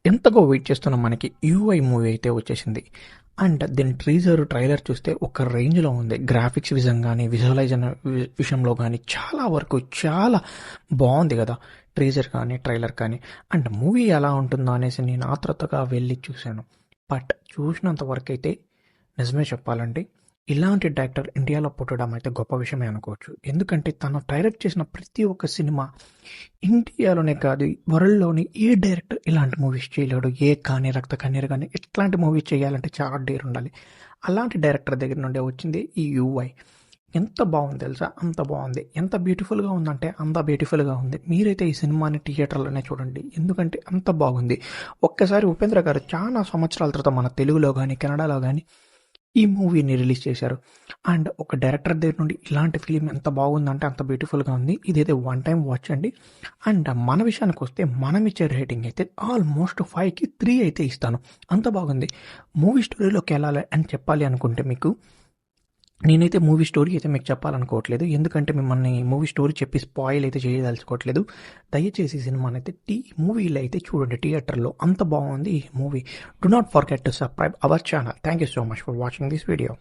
ఎంతగా వెయిట్ చేస్తున్న మనకి యూఐ మూవీ అయితే వచ్చేసింది. అండ్ దీని ట్రైలర్ చూస్తే ఒక రేంజ్లో ఉంది. గ్రాఫిక్స్ విషయం కానీ విజువలైజేషన్ విషయంలో కానీ చాలా వరకు చాలా బాగుంది కదా, ట్రైలర్ కానీ. అండ్ మూవీ ఎలా ఉంటుందో అనేసి నేను ఆత్రుతగా వెళ్ళి చూశాను. బట్ చూసినంత వరకు అయితే నిజమే చెప్పాలంటే ఇలాంటి డైరెక్టర్ ఇండియాలో పుట్టడం అయితే గొప్ప విషయమే అనుకోవచ్చు. ఎందుకంటే తను డైరెక్ట్ చేసిన ప్రతి ఒక్క సినిమా ఇండియాలోనే కాదు, వరల్డ్‌లోని ఏ డైరెక్టర్ ఇలాంటి మూవీస్ చేయలేడు. రక్త కన్నీరు కానీ ఇట్లాంటి మూవీస్ చేయాలంటే చాలా డేర్ ఉండాలి. అలాంటి డైరెక్టర్ దగ్గర నుండే వచ్చింది ఈ యూఐ. ఎంత బాగుంది తెలుసా? అంత బాగుంది. ఎంత బ్యూటిఫుల్‌గా ఉందంటే అంత బ్యూటిఫుల్‌గా ఉంది. మీరైతే ఈ సినిమాని థియేటర్‌లోనే చూడండి. ఎందుకంటే అంత బాగుంది. ఒక్కసారి ఉపేంద్ర గారు చాలా సంవత్సరాల తర్వాత మన తెలుగులో కానీ, కన్నడలో కానీ ఈ మూవీని రిలీజ్ చేశారు. అండ్ ఒక డైరెక్టర్ దగ్గర నుండి ఇలాంటి ఫిలిం ఎంత బాగుందంటే అంత బ్యూటిఫుల్గా ఉంది. ఇదైతే వన్ టైం వాచ్ అండి. అండ్ మన విషయానికి వస్తే మనం ఇచ్చే రేటింగ్ అయితే ఆల్మోస్ట్ 5కి 3 అయితే ఇస్తాను. అంత బాగుంది. మూవీ స్టోరీలోకి వెళ్ళాలి అని చెప్పాలి అనుకుంటే మీకు, నేనైతే మూవీ స్టోరీ అయితే మీకు చెప్పాలనుకోవట్లేదు. ఎందుకంటే మిమ్మల్ని మూవీ స్టోరీ చెప్పి స్పాయిల్ అయితే చేయదలుచుకోవట్లేదు. దయచేసి ఈ సినిమానైతే మూవీలో అయితే చూడండి థియేటర్లో. అంత బాగుంది ఈ movie. Do not forget to subscribe our channel. Thank you so much for watching this video.